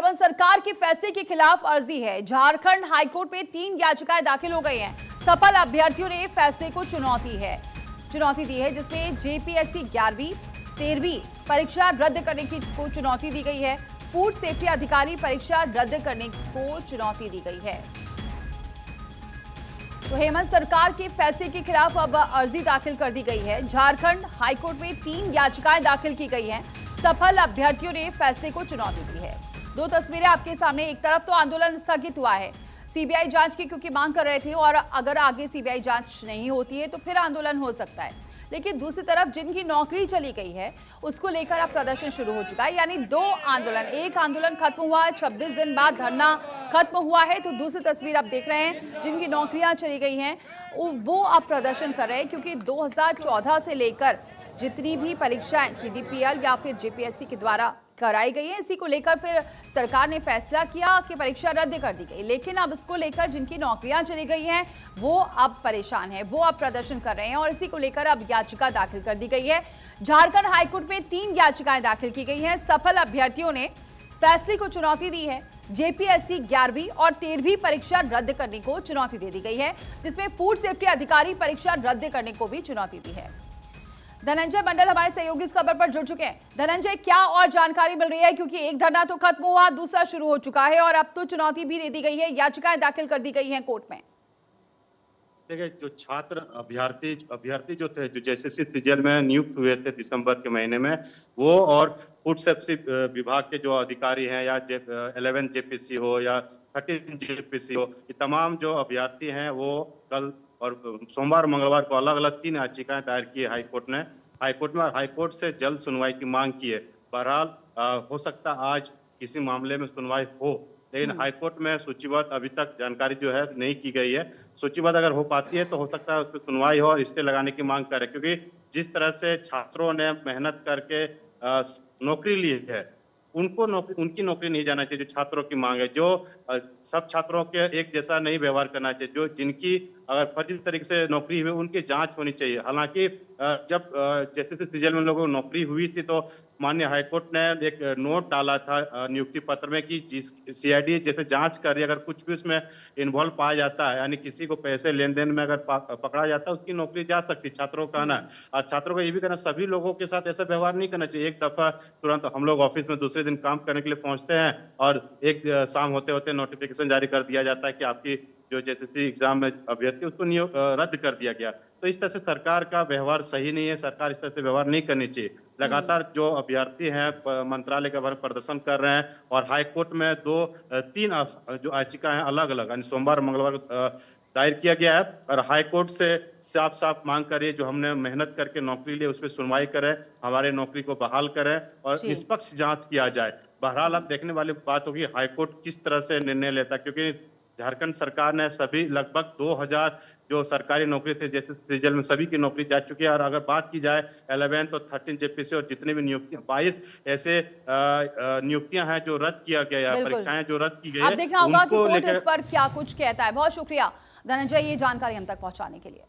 हेमंत सरकार के फैसले के खिलाफ अर्जी है। झारखंड हाईकोर्ट में 3 याचिकाएं दाखिल हो गई हैं। सफल अभ्यर्थियों ने फैसले को चुनौती दी है, जिसमें जेपीएससी 11वीं 13वीं परीक्षा रद्द करने को चुनौती दी गई है। फूड सेफ्टी अधिकारी परीक्षा रद्द करने को चुनौती दी गई है। तो हेमंत सरकार के फैसले के खिलाफ अब अर्जी दाखिल कर दी गई है। झारखंड हाईकोर्ट में 3 याचिकाएं दाखिल की गई हैं। सफल अभ्यर्थियों ने फैसले को चुनौती दी है। 2 तस्वीरें आपके सामने। एक तरफ तो आंदोलन स्थगित हुआ है, सीबीआई जांच की क्योंकि मांग कर रहे थे, और अगर आगे सीबीआई जांच नहीं होती है तो फिर आंदोलन हो सकता है। लेकिन दूसरी तरफ जिनकी नौकरी चली गई है उसको लेकर अब प्रदर्शन शुरू हो चुका है। यानी 2 आंदोलन, एक आंदोलन खत्म हुआ है, 26 दिन बाद धरना खत्म हुआ है। तो दूसरी तस्वीर आप देख रहे हैं, जिनकी नौकरियां चली गई हैं वो अब प्रदर्शन कर रहे हैं, क्योंकि 2014 से लेकर जितनी भी परीक्षाएं टीडीपीएल या फिर जेपीएससी के द्वारा कराई गई है, इसी को लेकर फिर सरकार ने फैसला किया कि परीक्षा रद्द कर दी गई। लेकिन अब इसको लेकर जिनकी नौकरियां चली गई हैं वो अब परेशान हैं, वो अब प्रदर्शन कर रहे हैं, और इसी को लेकर अब याचिका दाखिल कर दी गई है। झारखंड हाईकोर्ट में 3 याचिकाएं दाखिल की गई हैं। सफल अभ्यर्थियों ने फैसले को चुनौती दी है। जेपीएससी 11वीं और 13वीं परीक्षा रद्द करने को चुनौती दे दी गई है, जिसमें फूड सेफ्टी अधिकारी परीक्षा रद्द करने को भी चुनौती दी है। धनंजय मंडल हमारे सहयोगी इस खबर पर जुड़ चुके हैं। धनंजय, क्या और जानकारी मिल रही है, क्योंकि एक धरना तो खत्म हुआ, दूसरा शुरू हो चुका है और अब तो चुनौती भी दे दी गई है, याचिकाएं दाखिल कर दी गई हैं कोर्ट में। देखिए, जो छात्र अभ्यर्थी जो थे, जो जेएसएससी सीजीएल में नियुक्त हुए थे दिसंबर के महीने में, वो और फूड सेफ्टी विभाग के जो अधिकारी हैं, या 11 जेपीसी हो या 13 जेपीसी हो, ये तमाम जो अभ्यर्थी हैं वो कल और सोमवार मंगलवार को अलग अलग 3 याचिकाएं दायर की है हाईकोर्ट में, और हाईकोर्ट से जल्द सुनवाई की मांग की है। बहरहाल हो सकता आज किसी मामले में सुनवाई हो, लेकिन हाईकोर्ट में सूचीबद्ध अभी तक जानकारी जो है नहीं की गई है। सूचीबद्ध अगर हो पाती है तो हो सकता है उस पर सुनवाई हो और स्टे लगाने की मांग करें, क्योंकि जिस तरह से छात्रों ने मेहनत करके नौकरी ली है, उनकी नौकरी नहीं जाना चाहिए। जो छात्रों की मांग है, जो सब छात्रों के एक जैसा नहीं व्यवहार करना चाहिए। जो जिनकी अगर फर्जी तरीके से नौकरी हुई, उनकी जांच होनी चाहिए। हालांकि जब जेएसएससी सीजीएल में लोगों को नौकरी हुई थी तो माननीय हाईकोर्ट ने एक नोट डाला था नियुक्ति पत्र में कि जिस सीआईडी जैसे जांच कर रही है, अगर कुछ भी उसमें इन्वॉल्व पाया जाता है, यानी किसी को पैसे लेन देन में अगर पकड़ा जाता है, उसकी नौकरी जा सकती है। छात्रों का कहना है, और छात्रों का ये भी कहना, सभी लोगों के साथ ऐसा व्यवहार नहीं करना चाहिए। एक दफा तुरंत हम लोग ऑफिस में दूसरे दिन काम करने के लिए पहुंचते हैं और एक शाम होते होते नोटिफिकेशन जारी कर दिया जाता है कि आपकी जो जेएसएससी एग्जाम में अभ्यर्थी उसको रद्द कर दिया गया। तो इस तरह से सरकार का व्यवहार सही नहीं है। सरकार इस तरह से व्यवहार नहीं करनी चाहिए। लगातार जो अभ्यर्थी हैं मंत्रालय के बाहर प्रदर्शन कर रहे हैं, और हाईकोर्ट में 3 जो याचिका है अलग अलग, यानी सोमवार मंगलवार दायर किया गया है, और हाईकोर्ट से साफ साफ मांग करिए जो हमने मेहनत करके नौकरी ली उस पर सुनवाई करें, हमारे नौकरी को बहाल करें और निष्पक्ष जांच किया जाए। बहरहाल अब देखने वाली बात होगी हाईकोर्ट किस तरह से निर्णय लेता है, क्योंकि झारखंड सरकार ने सभी लगभग 2000 जो सरकारी नौकरी थे जैसे सीजीएल में, सभी की नौकरी जा चुकी है। और अगर बात की जाए 11 और 13 जेपीसी और जितने भी नियुक्तियां, 22 ऐसे नियुक्तियां हैं जो रद्द किया गया है, परीक्षाएं जो रद्द की गई है, अब देखना होगा कि कोर्ट इस पर क्या कुछ कहता है। बहुत शुक्रिया धनंजय, ये जानकारी हम तक पहुंचाने के लिए।